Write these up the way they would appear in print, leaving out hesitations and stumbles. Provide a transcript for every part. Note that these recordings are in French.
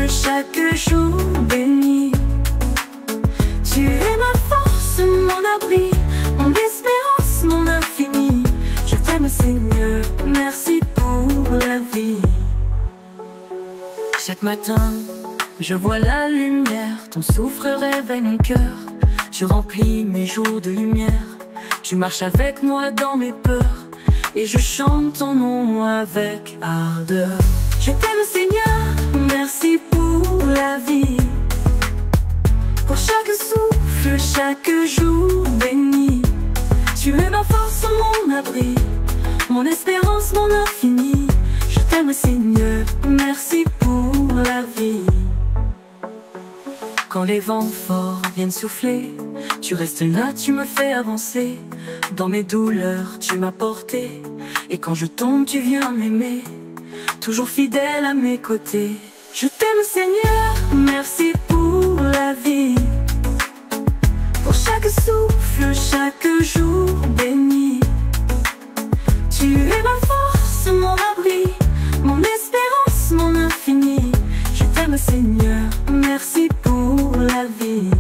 souffle chaque jour béni. Tu es ma force, mon abri, mon espérance, mon infini. Je t'aime Seigneur, merci pour la vie. Chaque matin, je vois la lumière, ton souffle réveille mon cœur. Tu remplis mes jours de lumière, tu marches avec moi dans mes peurs, et je chante ton nom avec ardeur. Je t'aime Seigneur, merci pour la vie, pour chaque souffle, chaque jour béni. Tu es ma force, mon abri, mon espérance, mon infini. Je t'aime Seigneur, merci pour la vie. Quand les vents forts viennent souffler, tu restes là, tu me fais avancer. Dans mes douleurs, tu m'as porté, et quand je tombe, tu viens m'aimer, toujours fidèle à mes côtés. Je t'aime Seigneur, merci pour la vie, pour chaque souffle, chaque jour béni. Tu es ma force, mon abri, mon espérance, mon infini. Je t'aime Seigneur, merci pour la vie.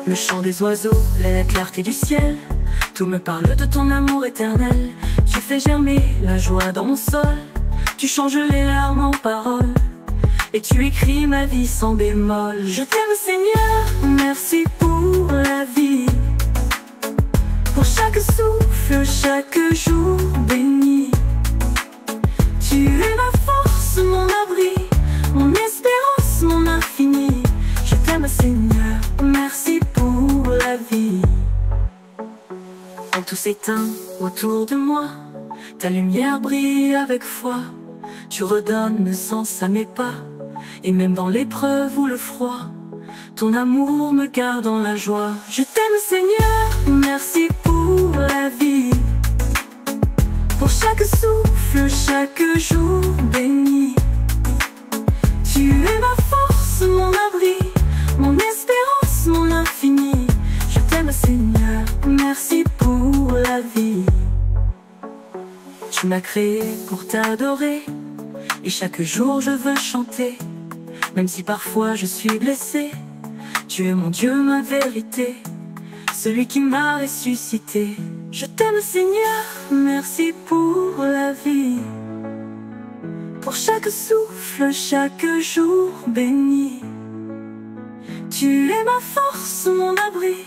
Le chant des oiseaux, la clarté du ciel, tout me parle de ton amour éternel. Tu fais germer la joie dans mon sol, tu changes les larmes en paroles, et tu écris ma vie sans bémol. Je t'aime Seigneur, merci pour la vie, pour chaque souffle, chaque jour béni. Tu es ma force, mon abri, mon espérance, mon infini. Je t'aime Seigneur, merci pour la vie. Quand tout s'éteint autour de moi, ta lumière brille avec foi. Tu redonnes sens à mes pas, et même dans l'épreuve ou le froid, ton amour me garde dans la joie. Je t'aime Seigneur, merci pour la vie, pour chaque souffle, chaque jour béni. Tu es ma force, mon abri, mon espérance, mon infini. Je t'aime Seigneur, merci pour la vie. Tu m'as créé pour t'adorer, et chaque jour je veux chanter. Même si parfois je suis blessé, tu es mon Dieu, ma vérité, celui qui m'a ressuscité. Je t'aime Seigneur, merci pour la vie, pour chaque souffle, chaque jour béni. Tu es ma force, mon abri,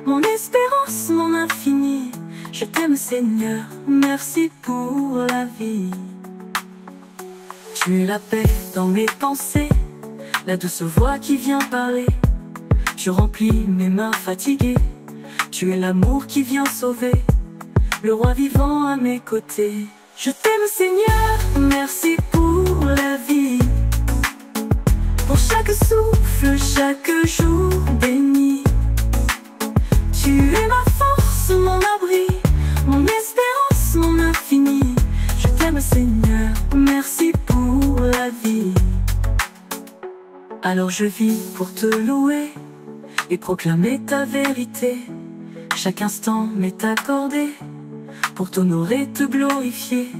mon espérance, mon infini. Je t'aime Seigneur, merci pour la vie. Tu es la paix dans mes pensées, la douce voix qui vient parler. Tu remplis mes mains fatiguées, tu es l'amour qui vient sauver, le roi vivant à mes côtés. Je t'aime Seigneur, merci pour la vie, pour chaque souffle, chaque jour béni. Tu es ma force, mon abri, mon espérance, mon infini. Je t'aime Seigneur, merci pour la vie. Alors je vis pour te louer et proclamer ta vérité. Chaque instant m'est accordé pour t'honorer, te glorifier,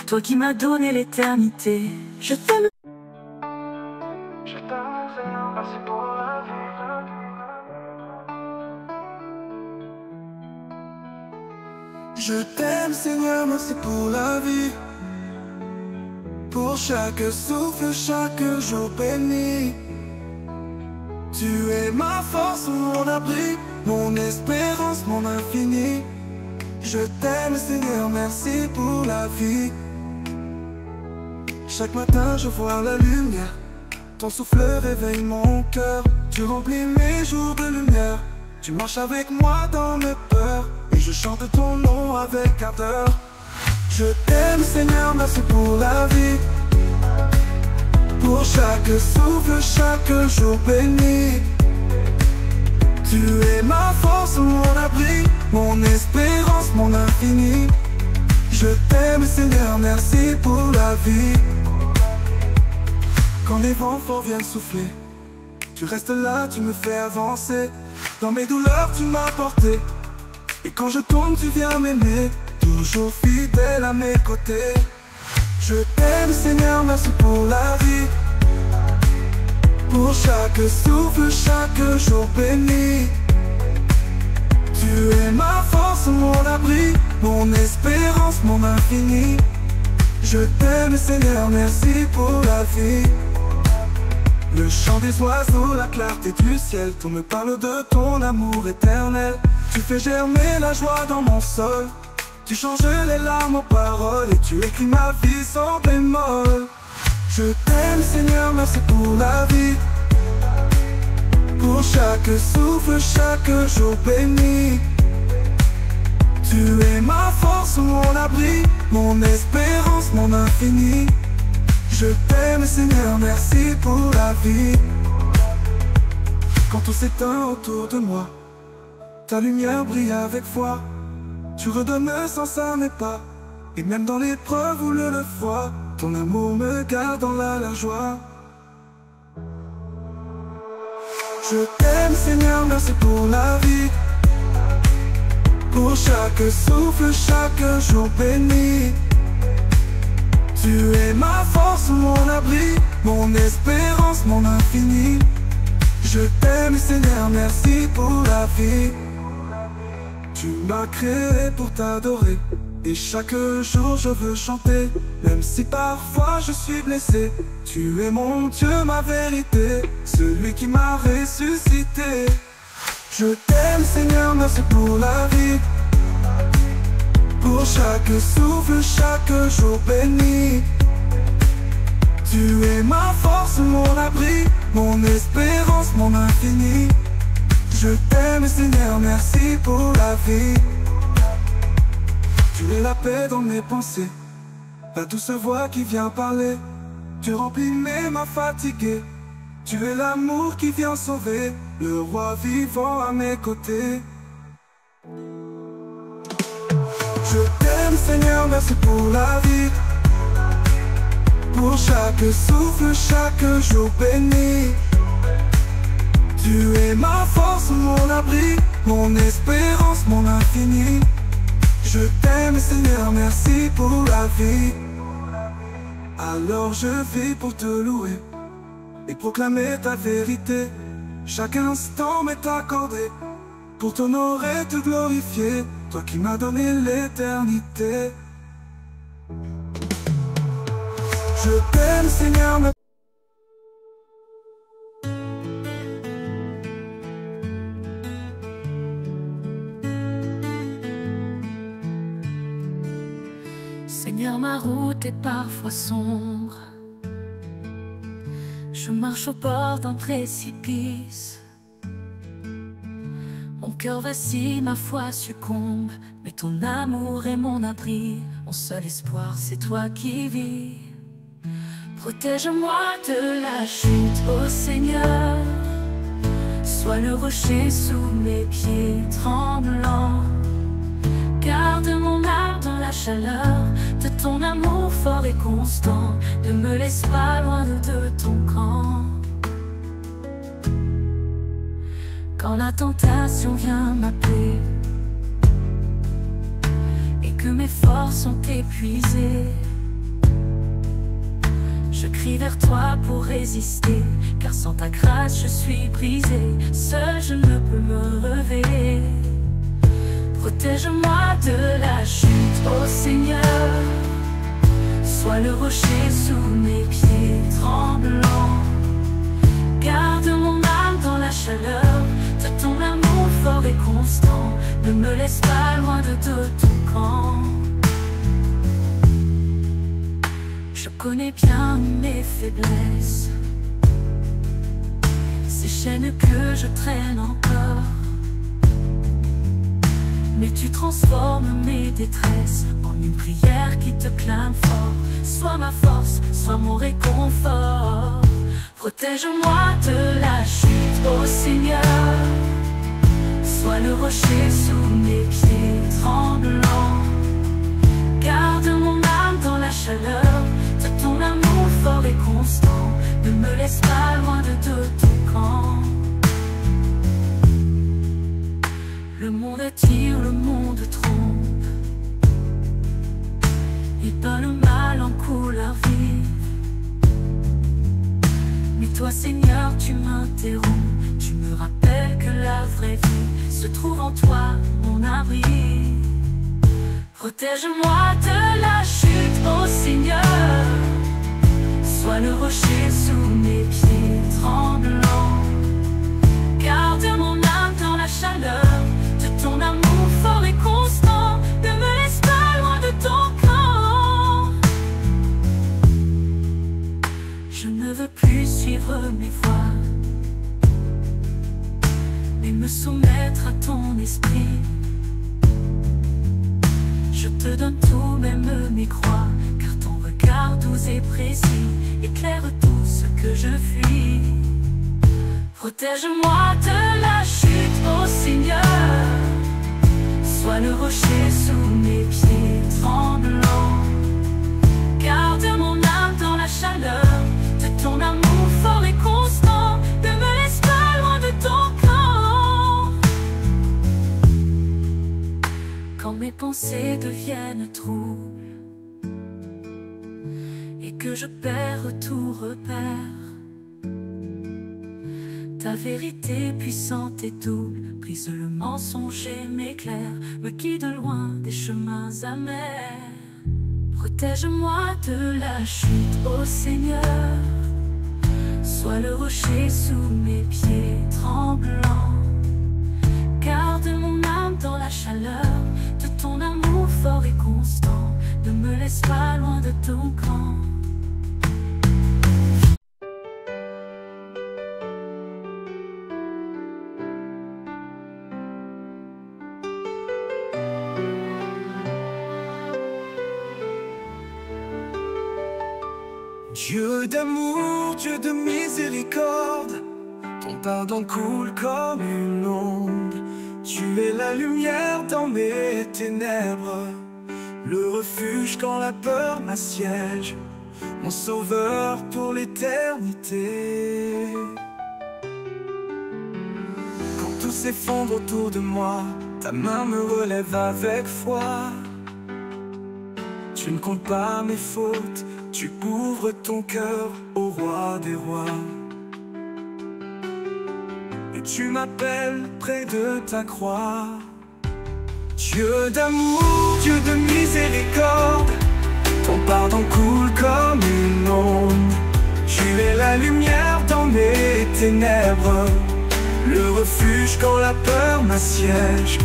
toi qui m'as donné l'éternité. Je t'aime. Je t'aime Seigneur, merci pour la vie. Je t'aime Seigneur, merci pour la vie, pour chaque souffle, chaque jour béni. Tu es ma force, mon abri, mon espérance, mon infini. Je t'aime Seigneur, merci pour la vie. Chaque matin je vois la lumière, ton souffle réveille mon cœur. Tu remplis mes jours de lumière, tu marches avec moi dans mes peurs, et je chante ton nom avec ardeur. Je t'aime Seigneur, merci pour la vie, pour chaque souffle, chaque jour béni. Tu es ma force, mon abri, mon espérance, mon infini. Je t'aime Seigneur, merci pour la vie. Quand les vents forts viennent souffler, tu restes là, tu me fais avancer. Dans mes douleurs tu m'as porté, et quand je tombe tu viens m'aimer, toujours fidèle à mes côtés. Je t'aime Seigneur, merci pour la vie, Pour chaque souffle, chaque jour béni. Tu es ma force, mon abri, mon espérance, mon infini. Je t'aime Seigneur, merci pour la vie. Le chant des oiseaux, la clarté du ciel, tout me parle de ton amour éternel. Tu fais germer la joie dans mon sol. Tu changes les larmes en paroles et tu écris ma vie sans bémol. Je t'aime Seigneur, merci pour la vie. Pour chaque souffle, chaque jour béni. Tu es ma force, mon abri, mon espérance, mon infini. Je t'aime Seigneur, merci pour la vie. Quand tout s'éteint autour de moi, ta lumière brille avec foi. Tu redonnes sens à mes pas, et même dans l'épreuve ou le froid, ton amour me garde dans la joie. Je t'aime Seigneur, merci pour la vie. Pour chaque souffle, chaque jour béni. Tu es ma force, mon abri, mon espérance, mon infini. Je t'aime Seigneur, merci pour la vie. Tu m'as créé pour t'adorer, et chaque jour je veux chanter. Même si parfois je suis blessé, tu es mon Dieu, ma vérité, celui qui m'a ressuscité. Je t'aime Seigneur, merci pour la vie. Pour chaque souffle, chaque jour béni. Tu es ma force, mon abri, mon espérance, mon infini. Je t'aime Seigneur, merci pour la vie. Tu es la paix dans mes pensées, la douce voix qui vient parler. Tu remplis mes mains fatiguées. Tu es l'amour qui vient sauver, le roi vivant à mes côtés. Je t'aime Seigneur, merci pour la vie. Pour chaque souffle, chaque jour béni. Tu es ma force, mon abri, mon espérance, mon infini. Je t'aime Seigneur, merci pour la vie. Alors je vis pour te louer et proclamer ta vérité. Chaque instant m'est accordé pour t'honorer, te glorifier, toi qui m'as donné l'éternité. Je t'aime Seigneur, Seigneur, ma route est parfois sombre. Je marche au bord d'un précipice. Mon cœur vacille, ma foi succombe, mais ton amour est mon abri. Mon seul espoir, c'est toi qui vis. Protège-moi de la chute, ô Seigneur. Sois le rocher sous mes pieds tremblants. Garde mon âme dans la chaleur de ton amour fort et constant. Ne me laisse pas loin de ton camp. Quand la tentation vient m'appeler et que mes forces sont épuisées, je crie vers toi pour résister, car sans ta grâce je suis brisé. Seul je ne peux me relever. Protège-moi de la chute, ô Seigneur. Sois le rocher sous mes pieds tremblants. Garde mon âme dans la chaleur de ton amour fort et constant. Ne me laisse pas loin de ton camp. Je connais bien mes faiblesses, ces chaînes que je traîne encore. Mais tu transformes mes détresses en une prière qui te clame fort. Sois ma force, sois mon réconfort. Protège-moi de la chute, ô Seigneur. Sois le rocher sous mes pieds tremblants. Garde mon âme dans la chaleur de ton amour fort et constant. Ne me laisse pas loin de ton camp. Le monde attire, le monde trompe. Il peint le mal en couleur vive. Mais toi Seigneur tu m'interromps, tu me rappelles que la vraie vie se trouve en toi, mon abri. Protège-moi de la chute, ô Seigneur, sois le rocher sous mes pieds tremblants. Garde mon âme dans la chaleur de ton amour fort et constant, ne me laisse pas loin de ton camp. Je ne veux plus suivre mes voies, mais me soumettre à ton esprit. Je te donne tout, même mes croix, car ton regard doux et précis éclaire tout ce que je fuis. Protège-moi de la chute, ô Seigneur, sois le rocher sous mes pieds tremblants. Garde mon âme dans la chaleur de ton amour fort et constant, ne me laisse pas loin de ton camp. Quand mes pensées deviennent troubles et que je perds tout repère, ta vérité puissante et double brise le mensonge et m'éclaire, me guide loin des chemins amers. Protège-moi de la chute, ô Seigneur, sois le rocher sous mes pieds tremblants. Garde mon âme dans la chaleur de ton amour fort et constant, ne me laisse pas loin de ton camp. Dieu d'amour, Dieu de miséricorde, ton pardon coule comme une onde. Tu es la lumière dans mes ténèbres, le refuge quand la peur m'assiège, mon sauveur pour l'éternité. Quand tout s'effondre autour de moi, ta main me relève avec foi. Tu ne comptes pas mes fautes, tu ouvres ton cœur au roi des rois. Et tu m'appelles près de ta croix. Dieu d'amour, Dieu de miséricorde, ton pardon coule comme une onde. Tu es la lumière dans mes ténèbres, le refuge quand la peur m'assiège,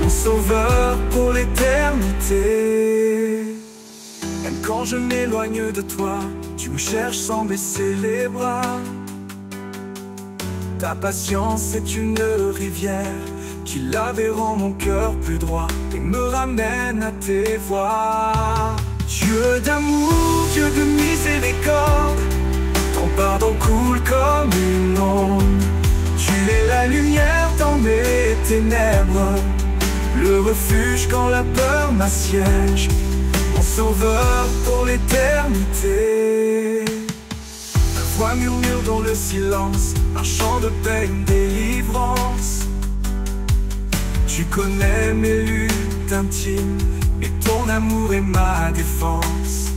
mon sauveur pour l'éternité. Même quand je m'éloigne de toi, tu me cherches sans baisser les bras. Ta patience est une rivière qui lave et rend mon cœur plus droit et me ramène à tes voies. Dieu d'amour, Dieu de miséricorde, ton pardon coule comme une onde. Tu es la lumière dans mes ténèbres, le refuge quand la peur m'assiège, mon sauveur pour l'éternité. Ta voix murmure dans le silence, un chant de paix, une délivrance. Tu connais mes luttes intimes, et ton amour est ma défense,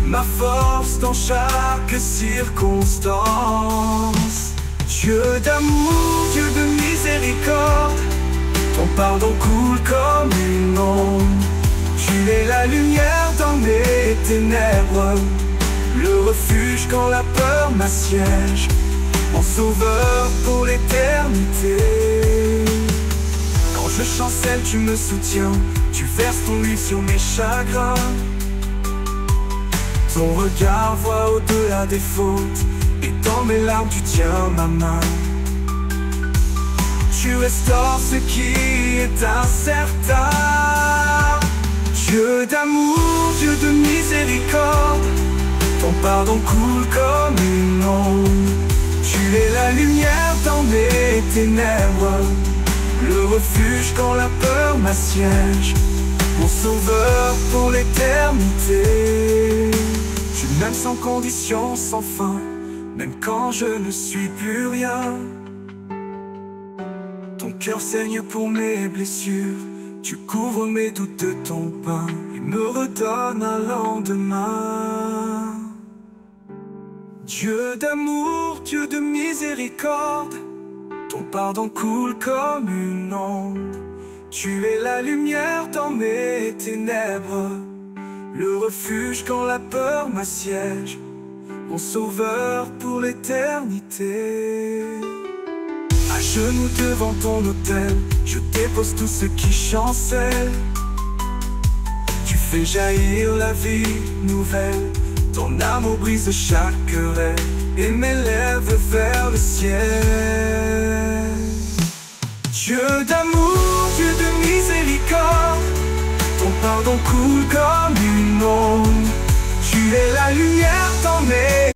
ma force dans chaque circonstance. Dieu d'amour, Dieu de miséricorde, ton pardon coule comme une onde. Tu es la lumière dans mes ténèbres, le refuge quand la peur m'assiège, mon sauveur pour l'éternité. Quand je chancelle, tu me soutiens, tu verses ton huile sur mes chagrins. Ton regard voit au-delà des fautes, et dans mes larmes tu tiens ma main. Tu restaures ce qui est incertain. Dieu d'amour, Dieu de miséricorde, ton pardon coule comme une onde. Tu es la lumière dans mes ténèbres, le refuge quand la peur m'assiège, mon sauveur pour l'éternité. Tu m'aimes sans condition, sans fin, même quand je ne suis plus rien. Ton cœur saigne pour mes blessures, tu couvres mes doutes de ton pain et me redonnes un lendemain. Dieu d'amour, Dieu de miséricorde, ton pardon coule comme une onde. Tu es la lumière dans mes ténèbres, le refuge quand la peur m'assiège, mon sauveur pour l'éternité. À genoux devant ton autel, je dépose tout ce qui chancelle. Tu fais jaillir la vie nouvelle, ton amour brise chaque querelle et m'élève vers le ciel. Dieu d'amour, Dieu de miséricorde, ton pardon coule comme une onde. Tu es la lumière dans mes...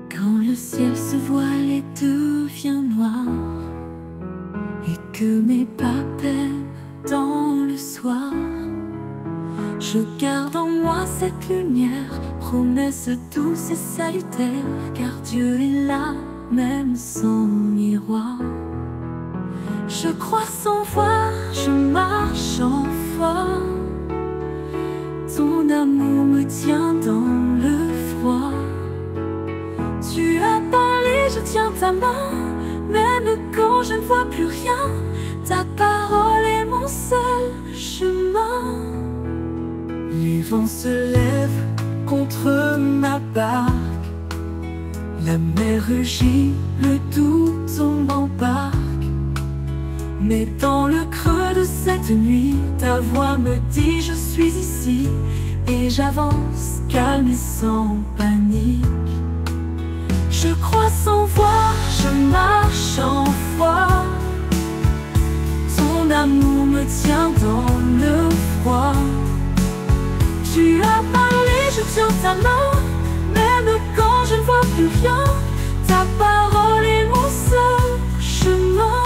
Quand le ciel se voile et devient noir, et que mes pas peinent dans le soir, je garde en moi cette lumière, promesse douce et salutaire, car Dieu est là, même sans miroir. Je crois sans voir, je marche en foi. Ton amour me tient dans le froid. Tu as parlé, je tiens ta main, même quand je ne vois plus rien. Ta parole est mon seul chemin. Les vents se lèvent contre ma barque, la mer rugit, le doute tombe en barque. Mais dans le creux de cette nuit, ta voix me dit je suis ici, et j'avance calme et sans panique. Je crois sans voir, je marche en foi. Ton amour me tient dans le froid. Tu as parlé, je tiens ta main, même quand je ne vois plus rien. Ta parole est mon seul chemin.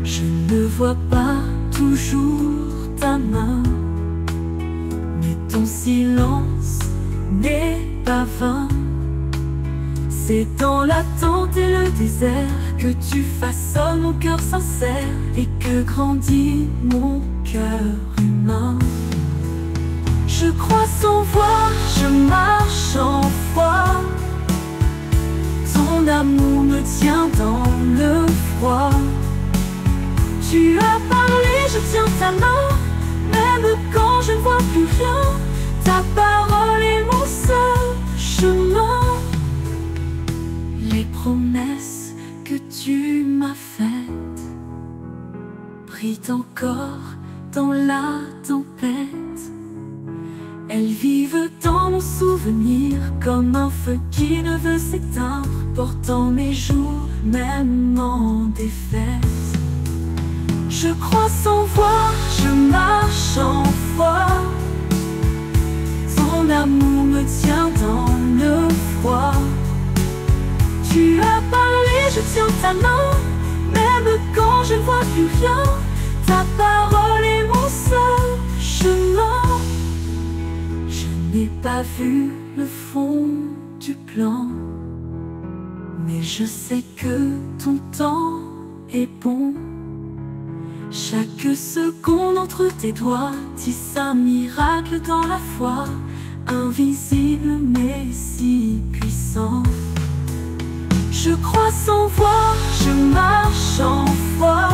Je ne vois pas toujours ta main, mais ton silence n'est pas vain. C'est dans l'attente et le désert que tu façonnes mon cœur sincère et que grandit mon cœur humain. Je crois sans voir, je marche en foi. Ton amour me tient dans le froid. Tu as parlé, je tiens ta main, même quand je ne vois plus rien. Ta parole est mon seul chemin. Les promesses que tu m'as faites brillent encore dans la tempête. Elles vivent dans mon souvenir comme un feu qui ne veut s'éteindre, portant mes jours même en défaite. Je crois sans voir, je marche en foi. Ton amour me tient dans le froid. Tu as parlé, je tiens ta main, même quand je ne vois plus rien. Ta parole est mon seul chemin. Je n'ai pas vu le fond du plan, mais je sais que ton temps est bon. Chaque seconde entre tes doigts tisse un miracle dans la foi, invisible mais si puissant. Je crois sans voir, je marche en foi.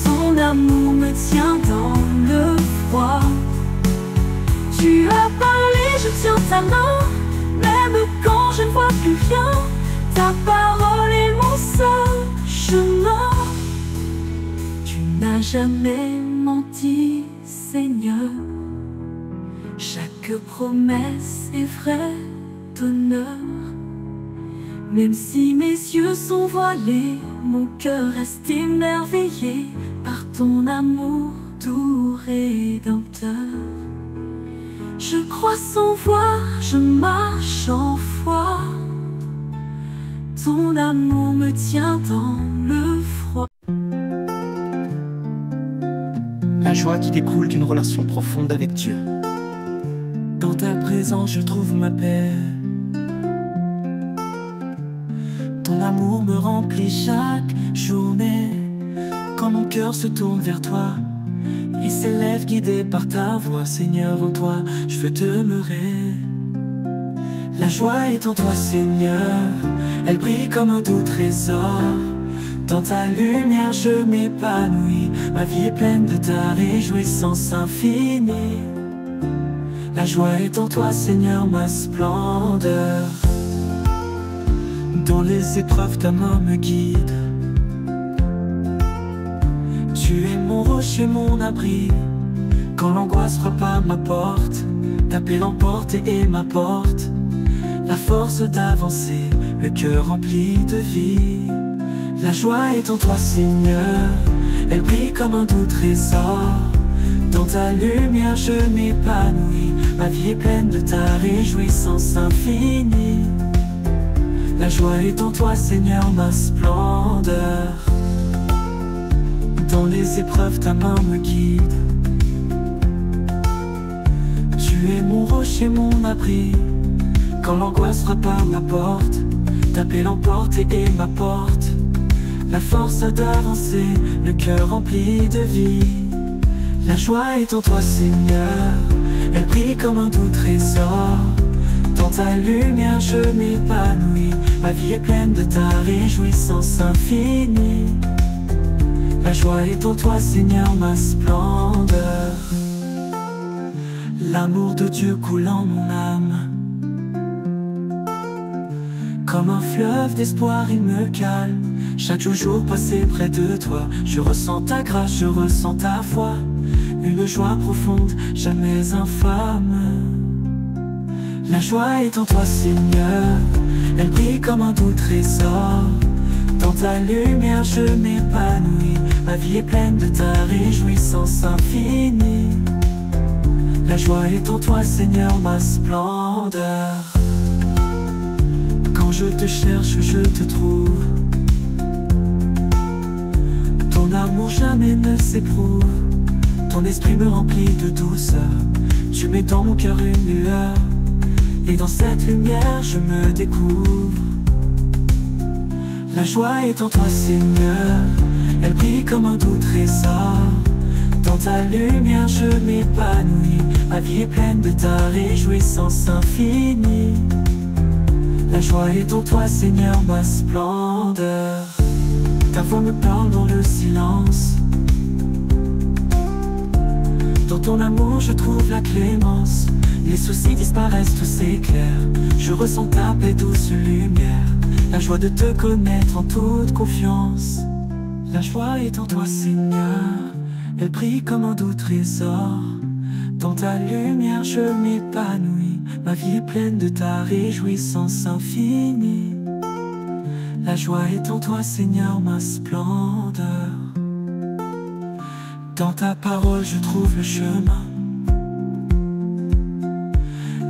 Ton amour me tient dans le froid. Tu as parlé, je tiens ta main, même quand je ne vois plus rien. Ta parole est mon seul chemin. Tu n'as jamais menti, Seigneur. Chaque promesse est vraie d'honneur. Même si mes yeux sont voilés, mon cœur reste émerveillé par ton amour doux rédempteur. Je crois sans voir, je marche en foi. Ton amour me tient dans le froid. La joie qui découle d'une relation profonde avec Dieu. Dans ta présence, je trouve ma paix. Ton amour me remplit chaque journée. cœur se tourne vers toi. Il s'élève guidé par ta voix. Seigneur, en toi, je veux demeurer. La joie est en toi, Seigneur. Elle brille comme un doux trésor. Dans ta lumière, je m'épanouis. Ma vie est pleine de ta réjouissance infinie. La joie est en toi, Seigneur, ma splendeur. Dans les épreuves, ta main me guide. Tu es mon rocher, mon abri. Quand l'angoisse frappe à ma porte, ta paix l'emporte et m'apporte la force d'avancer, le cœur rempli de vie. La joie est en toi, Seigneur. Elle brille comme un doux trésor. Dans ta lumière, je m'épanouis. Ma vie est pleine de ta réjouissance infinie. La joie est en toi, Seigneur, ma splendeur. Dans les épreuves, ta main me guide. Tu es mon rocher, mon abri. Quand l'angoisse frappe à ma porte, ta paix l'emporte et m'apporte la force d'avancer, le cœur rempli de vie. La joie est en toi, Seigneur. Elle brille comme un doux trésor. Dans ta lumière, je m'épanouis. Ma vie est pleine de ta réjouissance infinie. La joie est en toi, Seigneur, ma splendeur. L'amour de Dieu coule en mon âme. Comme un fleuve d'espoir, il me calme. Chaque jour passé près de toi, je ressens ta grâce, je ressens ta foi. Une joie profonde, jamais infâme. La joie est en toi, Seigneur. Elle brille comme un doux trésor. Dans ta lumière, je m'épanouis. Ma vie est pleine de ta réjouissance infinie. La joie est en toi, Seigneur, ma splendeur. Quand je te cherche, je te trouve. Ton amour jamais ne s'éprouve. Ton esprit me remplit de douceur. Tu mets dans mon cœur une lueur. Et dans cette lumière, je me découvre. La joie est en toi, Seigneur. Elle brille comme un doux trésor. Dans ta lumière, je m'épanouis. Ma vie est pleine de ta réjouissance infinie. La joie est en toi, Seigneur, ma splendeur. Ta voix me parle dans le silence. Dans ton amour, je trouve la clémence. Les soucis disparaissent, tout s'éclaire. Je ressens ta paix, douce lumière. La joie de te connaître en toute confiance. La joie est en toi, Seigneur. Elle brille comme un doux trésor. Dans ta lumière, je m'épanouis. Ma vie est pleine de ta réjouissance infinie. La joie est en toi, Seigneur, ma splendeur. Dans ta parole, je trouve le chemin.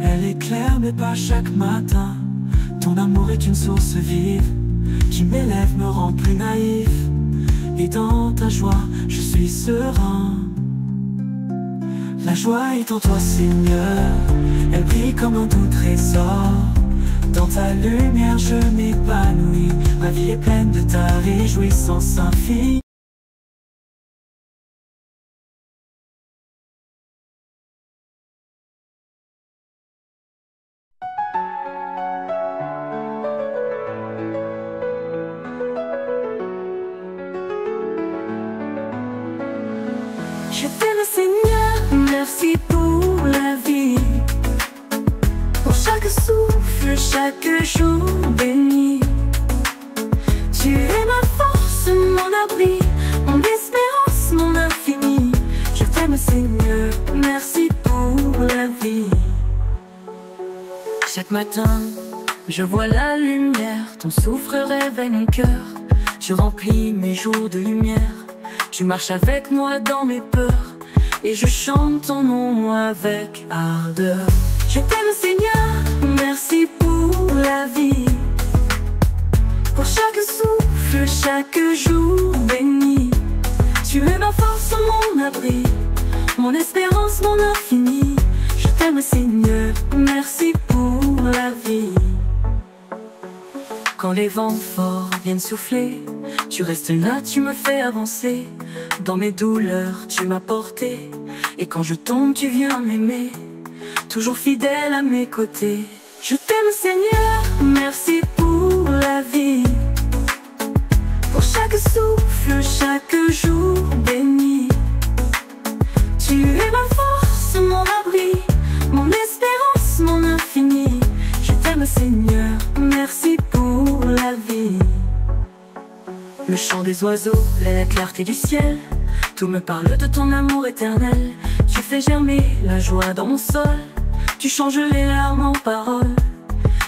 Elle éclaire mes pas chaque matin. Ton amour est une source vive qui m'élève, me rend plus naïf. Et dans ta joie, je suis serein. La joie est en toi, Seigneur. Elle brille comme un doux trésor. Dans ta lumière, je m'épanouis. Ma vie est pleine de ta réjouissance infinie. Je t'aime, Seigneur, merci pour la vie, pour chaque souffle, chaque jour béni. Tu es ma force, mon abri, mon espérance, mon infini. Je t'aime, Seigneur, merci pour la vie. Chaque matin, je vois la lumière. Ton souffle réveille mon cœur. Tu remplis mes jours de lumière. Tu marches avec moi dans mes peurs. Et je chante ton nom avec ardeur. Je t'aime, Seigneur, merci pour la vie, pour chaque souffle, chaque jour béni. Tu es ma force, mon abri, mon espérance, mon infini. Je t'aime, Seigneur, merci pour la vie. Quand les vents forts viennent souffler, Tu restes là, tu me fais avancer. Dans mes douleurs, tu m'as porté. Et quand je tombe, tu viens m'aimer. Toujours fidèle à mes côtés. Je t'aime Seigneur, merci pour la vie. Pour chaque souffle, chaque jour béni. Tu es ma force, mon abri, mon espérance, mon infini. Je t'aime Seigneur, merci pour la vie. Le chant des oiseaux, la clarté du ciel, tout me parle de ton amour éternel. Tu fais germer la joie dans mon sol. Tu changes les larmes en paroles.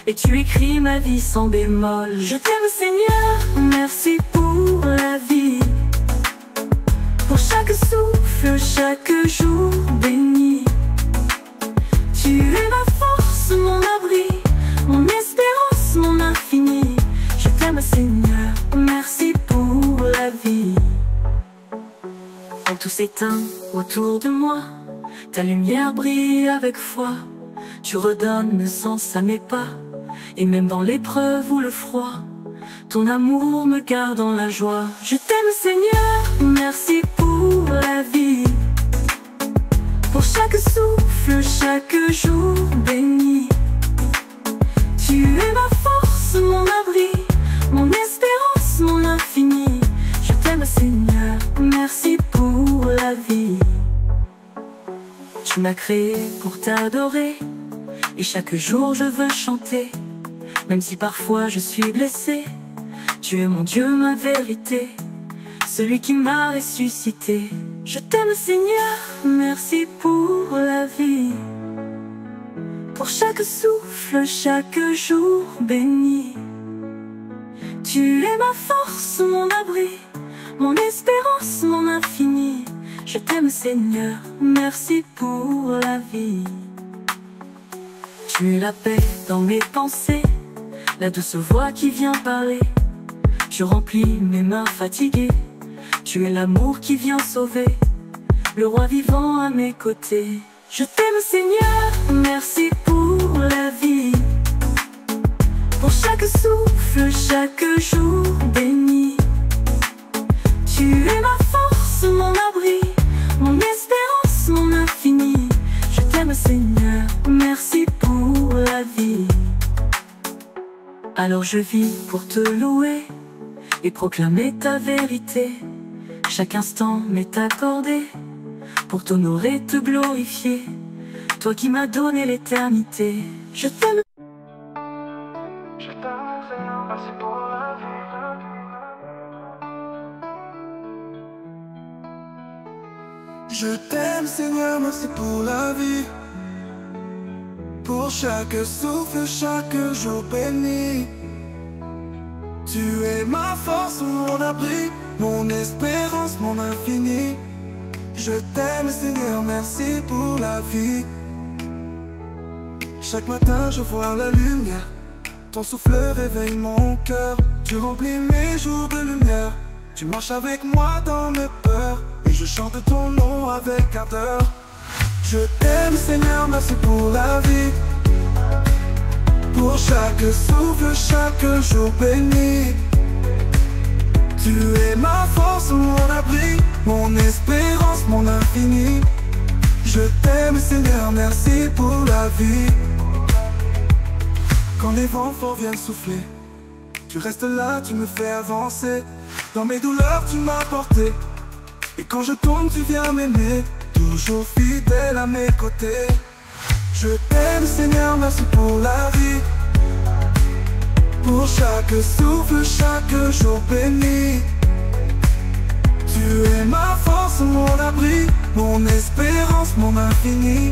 Et tu écris ma vie sans bémol. Je t'aime Seigneur, merci pour la vie. Pour chaque souffle, chaque jour béni. Tu es ma force, mon abri, mon espérance, mon infini. Je t'aime Seigneur, merci pour la vie. Quand tout s'éteint autour de moi, ta lumière brille avec foi. Tu redonnes sens à mes pas. Et même dans l'épreuve ou le froid, ton amour me garde dans la joie. Je t'aime Seigneur, merci pour la vie. Pour chaque souffle, chaque jour béni. Tu es ma force, mon abri, mon espérance, mon infini. Je t'aime Seigneur, merci pour la vie. Tu m'as créé pour t'adorer. Et chaque jour je veux chanter. Même si parfois je suis blessé, tu es mon Dieu, ma vérité, celui qui m'a ressuscité. Je t'aime Seigneur, merci pour la vie. Pour chaque souffle, chaque jour béni. Tu es ma force, mon abri, mon espérance, mon infini. Je t'aime Seigneur, merci pour la vie. Tu es la paix dans mes pensées, la douce voix qui vient parler. Je remplis mes mains fatiguées. Tu es l'amour qui vient sauver, le roi vivant à mes côtés. Je t'aime Seigneur, merci pour la vie. Pour chaque souffle, chaque jour béni. Tu es ma force, mon abri, mon espérance, mon infini. Je t'aime Seigneur, merci pour la vie. Alors je vis pour te louer et proclamer ta vérité. Chaque instant m'est accordé pour t'honorer, te glorifier. Toi qui m'as donné l'éternité. Je t'aime. Je t'aime Seigneur, merci pour la vie. Je t'aime Seigneur, merci pour la vie. Pour chaque souffle, chaque jour béni. Tu es ma force, mon abri, mon espérance, mon infini. Je t'aime Seigneur, merci pour la vie. Chaque matin je vois la lumière. Ton souffle réveille mon cœur. Tu remplis mes jours de lumière. Tu marches avec moi dans mes peurs. Et je chante ton nom avec ardeur. Je t'aime Seigneur, merci pour la vie. Pour chaque souffle, chaque jour béni. Tu es ma force, mon abri, mon espérance, mon infini. Je t'aime Seigneur, merci pour la vie. Quand les vents forts viennent souffler, tu restes là, tu me fais avancer. Dans mes douleurs tu m'as porté. Et quand je tombe tu viens m'aimer. Toujours fidèle à mes côtés. Je t'aime Seigneur, merci pour la vie. Pour chaque souffle, chaque jour béni. Tu es ma force, mon abri, mon espérance, mon infini.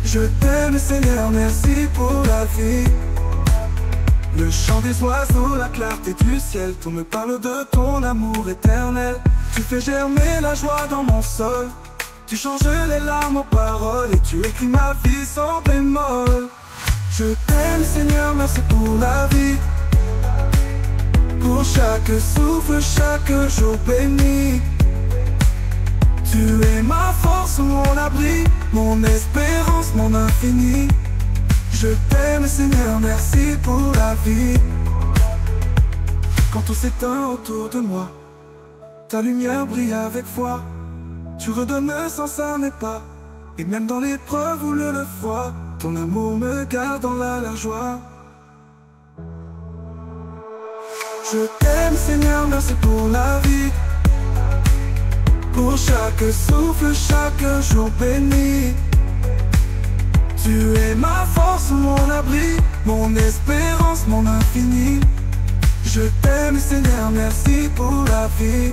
Je t'aime Seigneur, merci pour la vie. Le chant des oiseaux, la clarté du ciel, tout me parle de ton amour éternel. Tu fais germer la joie dans mon sol. Tu changes les larmes en paroles et tu écris ma vie sans bémol. Je t'aime Seigneur, merci pour la vie. Pour chaque souffle, chaque jour béni. Tu es ma force, mon abri, mon espérance, mon infini. Je t'aime Seigneur, merci pour la vie. Quand tout s'éteint autour de moi, ta lumière brille avec foi. Tu redonnes le sens à mes pas. Et même dans l'épreuve ou le froid, ton amour me garde dans la joie. Je t'aime Seigneur, merci pour la vie, pour chaque souffle, chaque jour béni. Tu es ma force, mon abri, mon espérance, mon infini. Je t'aime Seigneur, merci pour la vie.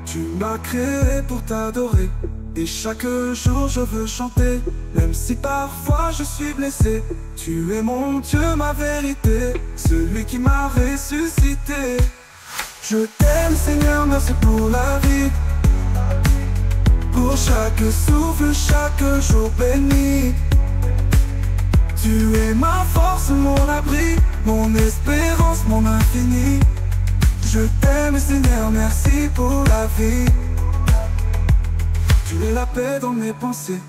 Tu m'as créé pour t'adorer, et chaque jour je veux chanter. Même si parfois je suis blessé, tu es mon Dieu, ma vérité, celui qui m'a ressuscité. Je t'aime Seigneur, merci pour la vie, pour chaque souffle, chaque jour béni. Tu es ma force, mon abri, mon espérance, mon infini. Je t'aime Seigneur, merci pour la vie. Tu es la paix dans mes pensées,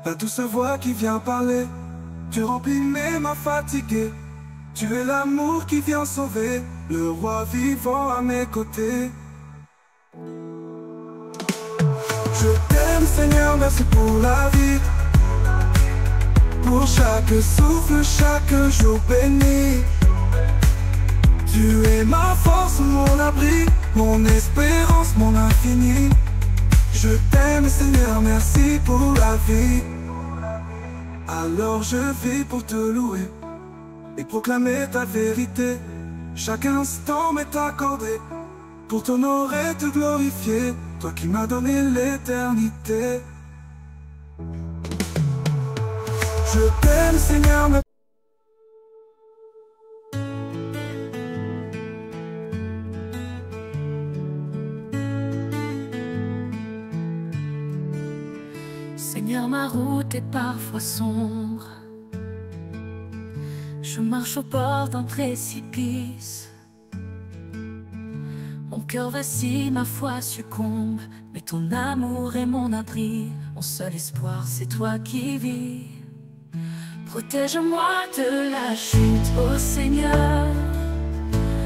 la douce voix qui vient parler. Tu remplis mes mains fatiguées. Tu es l'amour qui vient sauver, le roi vivant à mes côtés. Je t'aime Seigneur, merci pour la vie, pour chaque souffle, chaque jour béni. Tu es ma force, mon abri, mon espérance, mon infini. Je t'aime Seigneur, merci pour la vie. Alors je vis pour te louer et proclamer ta vérité. Chaque instant m'est accordé pour t'honorer, te glorifier, toi qui m'as donné l'éternité. Je t'aime Seigneur, Seigneur, ma route est parfois sombre. Je marche au bord d'un précipice. Mon cœur vacille, ma foi succombe, mais ton amour est mon abri. Mon seul espoir, c'est toi qui vis. Protège-moi de la chute, ô Seigneur.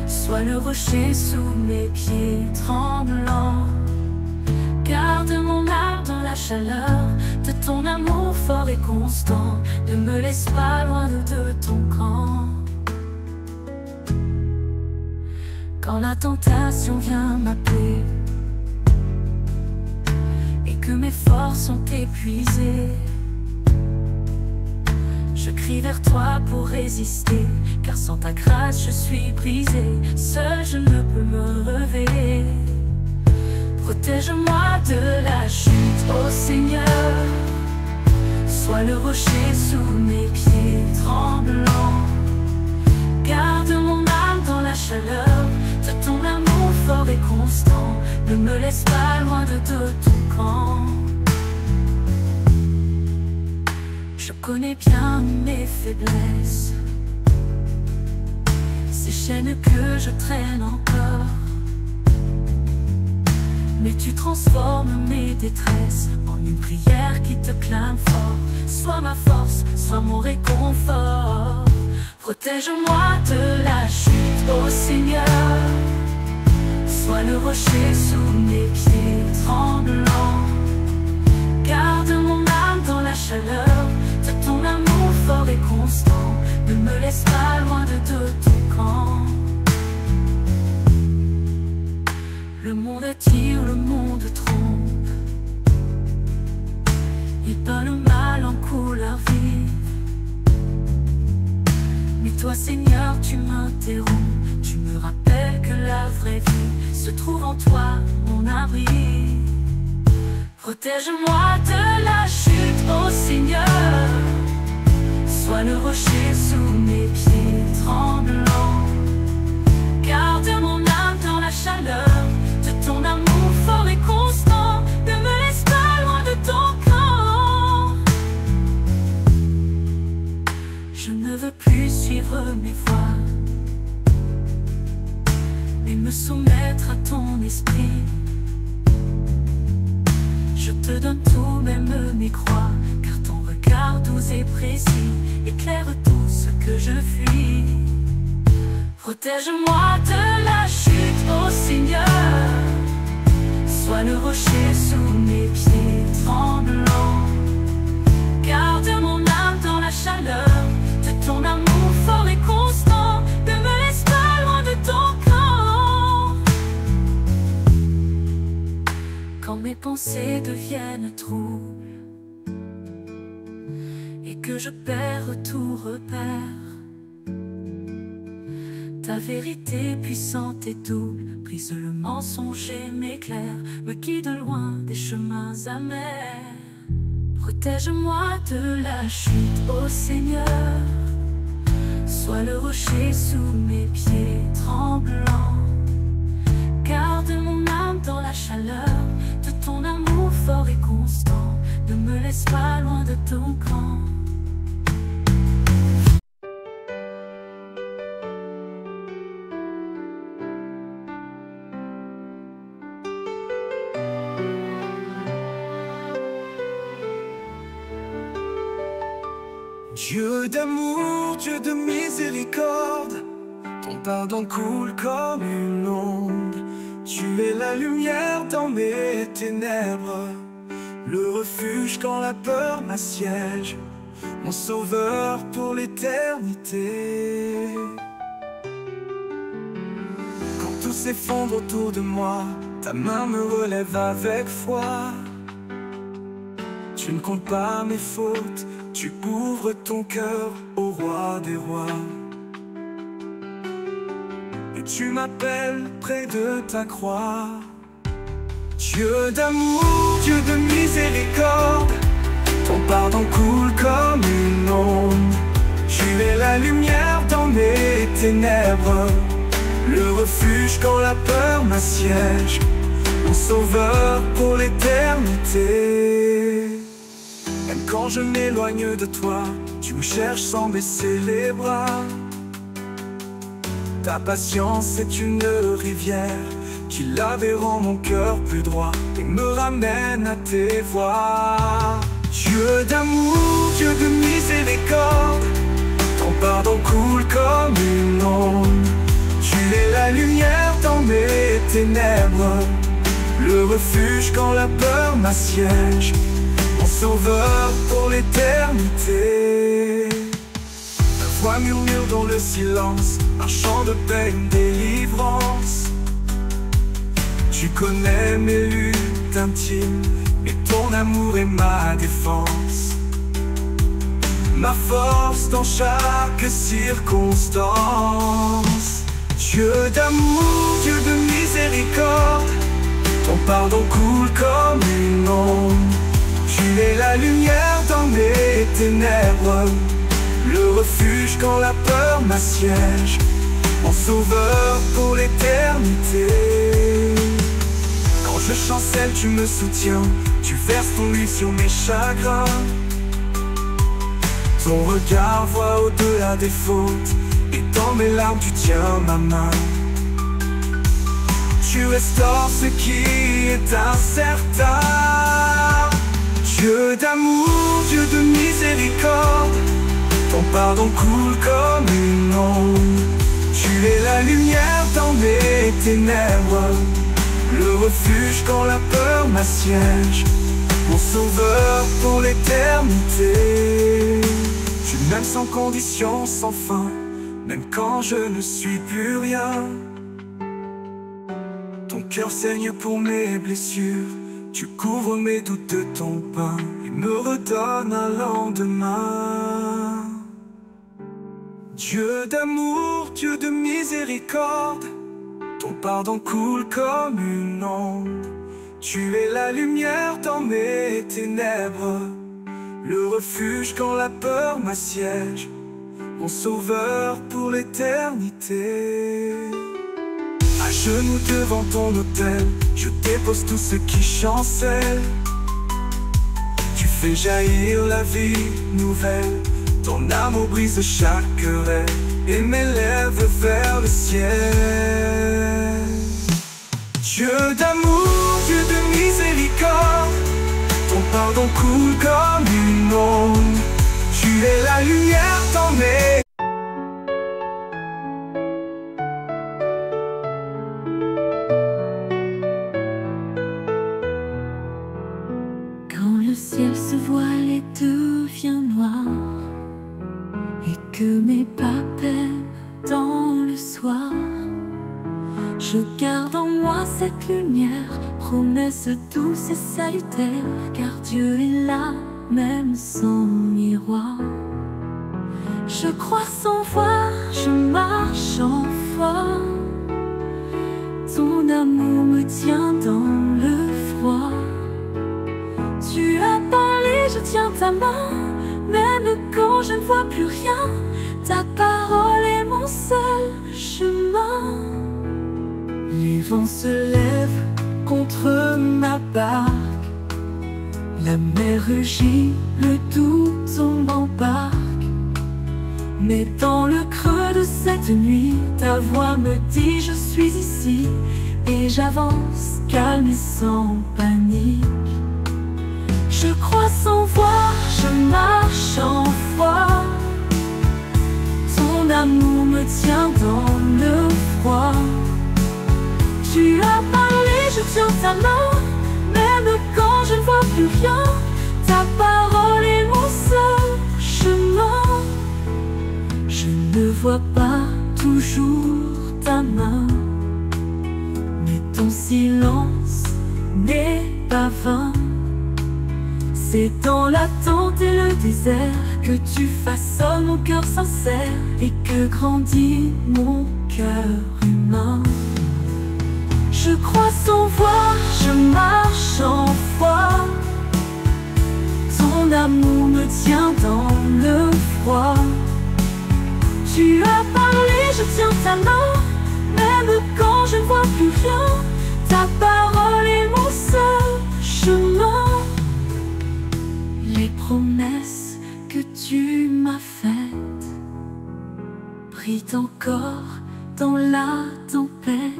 Sois le rocher sous mes pieds tremblants. Garde mon âme dans la chaleur de ton amour fort et constant. Ne me laisse pas loin de ton camp. Quand la tentation vient m'appeler et que mes forces sont épuisées, je crie vers toi pour résister, car sans ta grâce je suis brisé. Seul je ne peux me relever. Protège-moi de la chute, ô Seigneur. Sois le rocher sous mes pieds tremblants. Garde mon âme dans la chaleur de ton amour fort et constant. Ne me laisse pas loin de ton camp. Je connais bien mes faiblesses, ces chaînes que je traîne encore. Mais tu transformes mes détresses en une prière qui te clame fort. Sois ma force, sois mon réconfort. Protège-moi de la chute, ô Seigneur. Sois le rocher sous mes pieds tremblants. Garde mon âme dans la chaleur de ton amour fort et constant. Ne me laisse pas loin de ton camp. Le monde attire, le monde trompe. Il peint le mal en couleur vive. Mais toi Seigneur tu m'interromps. Tu me rappelles que la vraie vie se trouve en toi, mon abri. Protège-moi de la chute, ô Seigneur. Sois le rocher sous mes pieds tremblants. Garde mon âme dans la chaleur de ton amour fort et constant. Ne me laisse pas loin de ton camp. Je ne veux plus suivre mes voies, mais me soumettre à ton esprit. Je te donne tout, même mes croix, car ton regard doux et précis éclaire tout ce que je fuis. Protège-moi de la chute, ô Seigneur. Sois le rocher sous mes pieds tremblants. Garde mon âme dans la chaleur de ton amour fort et constant. Ne me laisse pas loin de ton camp. Quand mes pensées deviennent troubles et que je perds tout repère, ta vérité puissante et double brise le mensonge et m'éclaire, me guide loin des chemins amers. Protège-moi de la chute, ô Seigneur. Sois le rocher sous mes pieds tremblants. Garde mon âme dans la chaleur de ton amour fort et constant. Ne me laisse pas loin de ton camp. Dieu d'amour, Dieu de miséricorde, ton pardon coule comme une onde. Tu es la lumière dans mes ténèbres, le refuge quand la peur m'assiège, mon sauveur pour l'éternité. Quand tout s'effondre autour de moi, ta main me relève avec foi. Tu ne comptes pas mes fautes, tu ouvres ton cœur au roi des rois. Et tu m'appelles près de ta croix. Dieu d'amour, Dieu de miséricorde, ton pardon coule comme une onde. Tu es la lumière dans mes ténèbres, le refuge quand la peur m'assiège, mon sauveur pour l'éternité. Même quand je m'éloigne de toi, tu me cherches sans baisser les bras. Ta patience est une rivière qui lave et rend mon cœur plus droit et me ramène à tes voies. Dieu d'amour, Dieu de miséricorde, ton pardon coule comme une onde. Tu es la lumière dans mes ténèbres, le refuge quand la peur m'assiège, mon sauveur pour l'éternité. Ta voix murmure dans le silence, un chant de paix, une délivrance. Tu connais mes luttes intimes, et ton amour est ma défense, ma force dans chaque circonstance. Dieu d'amour, Dieu de miséricorde, ton pardon coule comme une onde. Tu es la lumière dans mes ténèbres, le refuge quand la peur m'assiège, mon sauveur pour l'éternité. Quand je chancelle, tu me soutiens, tu verses ton huile sur mes chagrins. Ton regard voit au-delà des fautes, et dans mes larmes tu tiens ma main. Tu restaures ce qui est incertain. Dieu d'amour, Dieu de miséricorde, ton pardon coule comme une onde. Tu es la lumière dans mes ténèbres, le refuge quand la peur m'assiège, mon sauveur pour l'éternité. Tu m'aimes sans condition, sans fin, même quand je ne suis plus rien. Ton cœur saigne pour mes blessures, tu couvres mes doutes de ton pain et me redonnes un lendemain. Dieu d'amour, Dieu de miséricorde, ton pardon coule comme une onde. Tu es la lumière dans mes ténèbres, le refuge quand la peur m'assiège, mon sauveur pour l'éternité. À genoux devant ton autel, je dépose tout ce qui chancelle. Tu fais jaillir la vie nouvelle, ton amour brise chaque querelle et m'élève vers le ciel. Dieu d'amour, Dieu de miséricorde, ton pardon coule comme une onde. Tu es la lumière dans mes ciel se voile et devient noir, et que mes pas peinent dans le soir. Je garde en moi cette lumière, promesse douce et salutaire, car Dieu est là, même sans miroir. Je crois sans voir, je marche en foi. Ton amour me tient dans le froid. Tu as parlé, je tiens ta main, même quand je ne vois plus rien. Ta parole est mon seul chemin. Les vents se lèvent contre ma barque, la mer rugit, le doute tombe en barque. Mais dans le creux de cette nuit, ta voix me dit je suis ici, et j'avance calme et sans panique. Je crois sans voir, je marche en foi. Ton amour me tient dans le froid. Tu as parlé, je tiens ta main, même quand je ne vois plus rien. Ta parole est mon seul chemin. Je ne vois pas toujours ta main, mais ton silence n'est pas vain. C'est dans l'attente et le désert que tu façonnes mon cœur sincère et que grandit mon cœur humain. Je crois sans voir, je marche en foi. Ton amour me tient dans le froid. Tu as parlé, je tiens ta main, même quand je ne vois plus rien. Ta parole est mon seul chemin. Les promesses que tu m'as faites brillent encore dans la tempête.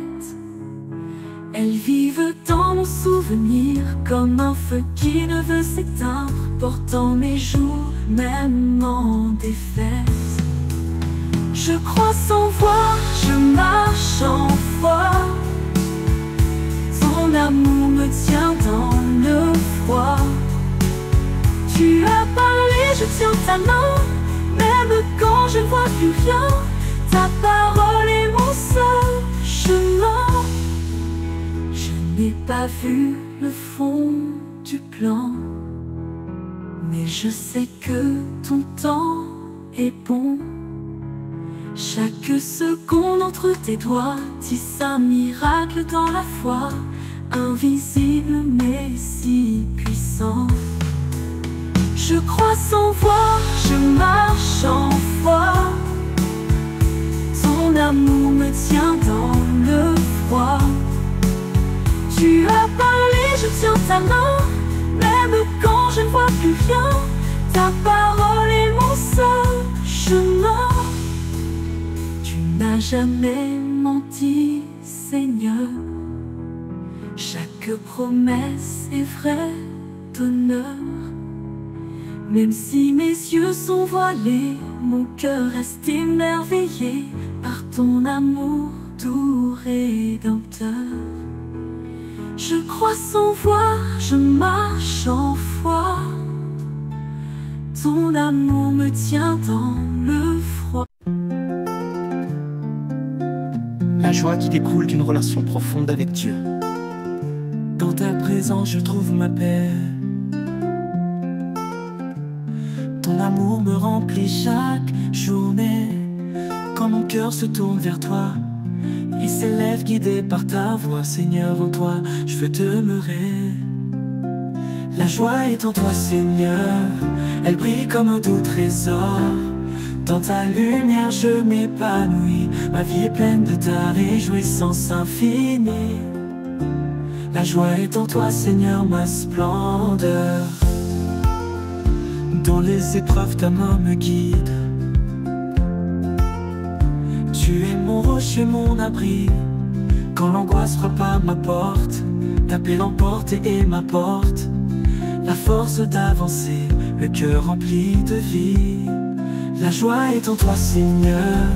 Elles vivent dans mon souvenir comme un feu qui ne veut s'éteindre, portant mes jours même en défaite. Je crois sans voir, je marche en foi. Ton amour me tient dans le froid. Tu as parlé, je tiens ta main, même quand je ne vois plus rien. Ta parole est mon seul chemin. Je n'ai pas vu le fond du plan, mais je sais que ton temps est bon. Chaque seconde entre tes doigts tisse un miracle dans la foi, invisible mais si puissant. Je crois sans voir, je marche en foi. Ton amour me tient dans le froid. Tu as parlé, je tiens ta main, même quand je ne vois plus rien. Ta parole est mon seul chemin. Tu n'as jamais menti, Seigneur. Chaque promesse est vraie d'honneur. Même si mes yeux sont voilés, mon cœur reste émerveillé par ton amour doux rédempteur. Je crois sans voir, je marche en foi. Ton amour me tient dans le froid. La joie qui découle d'une relation profonde avec Dieu. Dans ta présence je trouve ma paix. Ton amour me remplit chaque journée. Quand mon cœur se tourne vers toi, il s'élève guidé par ta voix. Seigneur, en toi je veux demeurer. La joie est en toi, Seigneur, elle brille comme un doux trésor. Dans ta lumière je m'épanouis, ma vie est pleine de ta réjouissance infinie. La joie est en toi, Seigneur, ma splendeur. Dans les épreuves ta main me guide. Tu es mon rocher, mon abri. Quand l'angoisse frappe à ma porte, ta paix l'emporte et m'apporte la force d'avancer, le cœur rempli de vie. La joie est en toi, Seigneur,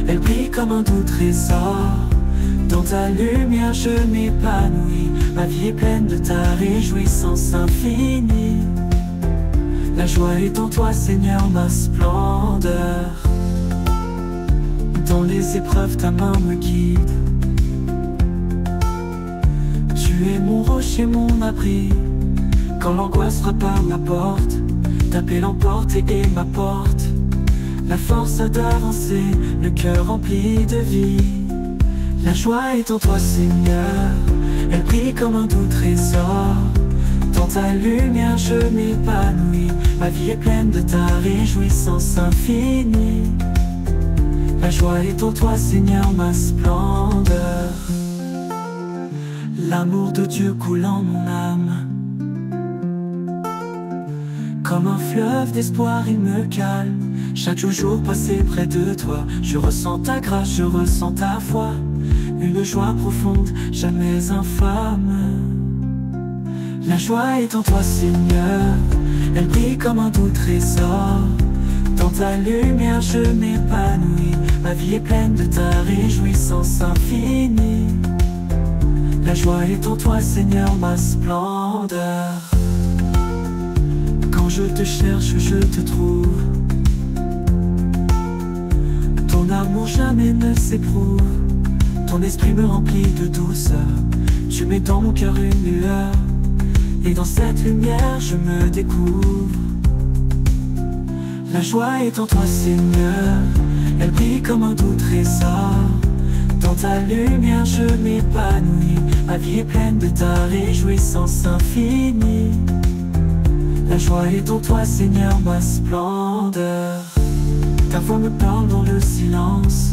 elle brille comme un doux trésor. Dans ta lumière je m'épanouis, ma vie est pleine de ta réjouissance infinie. La joie est en toi, Seigneur, ma splendeur. Dans les épreuves, ta main me guide. Tu es mon rocher, mon abri. Quand l'angoisse frappe à ma porte, ta paix l'emporte et m'apporte la force d'avancer, le cœur rempli de vie. La joie est en toi, Seigneur, elle brille comme un doux trésor. Dans ta lumière je m'épanouis, ma vie est pleine de ta réjouissance infinie. La joie est en toi, Seigneur, ma splendeur. L'amour de Dieu coule en mon âme. Comme un fleuve d'espoir, il me calme. Chaque jour passé près de toi, je ressens ta grâce, je ressens ta foi. Une joie profonde, jamais infâme. La joie est en toi, Seigneur, elle brille comme un doux trésor. Dans ta lumière je m'épanouis, ma vie est pleine de ta réjouissance infinie. La joie est en toi, Seigneur, ma splendeur. Quand je te cherche, je te trouve. Ton amour jamais ne s'éprouve. Ton esprit me remplit de douceur. Tu mets dans mon cœur une lueur, et dans cette lumière je me découvre. La joie est en toi, Seigneur, elle brille comme un doux trésor. Dans ta lumière je m'épanouis, ma vie est pleine de ta réjouissance infinie. La joie est en toi, Seigneur, ma splendeur. Ta voix me parle dans le silence.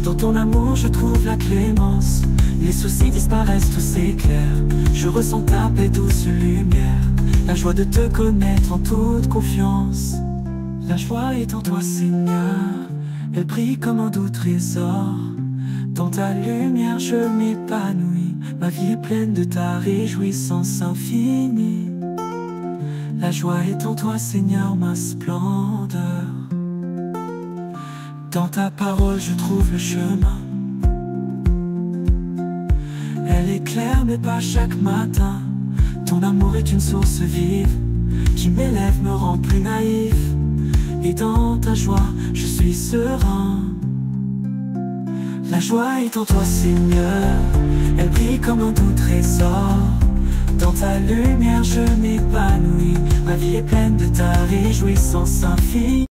Dans ton amour je trouve la clémence. Les soucis disparaissent, tout s'éclaire. Je ressens ta paix, douce lumière. La joie de te connaître en toute confiance. La joie est en toi, Seigneur, elle brille comme un doux trésor. Dans ta lumière je m'épanouis, ma vie est pleine de ta réjouissance infinie. La joie est en toi, Seigneur, ma splendeur. Dans ta parole je trouve le chemin. Elle éclaire mes pas chaque matin. Ton amour est une source vive qui m'élève, me rend plus naïf. Et dans ta joie je suis serein. La joie est en toi, Seigneur, elle brille comme un doux trésor. Dans ta lumière je m'épanouis, ma vie est pleine de ta réjouissance infinie.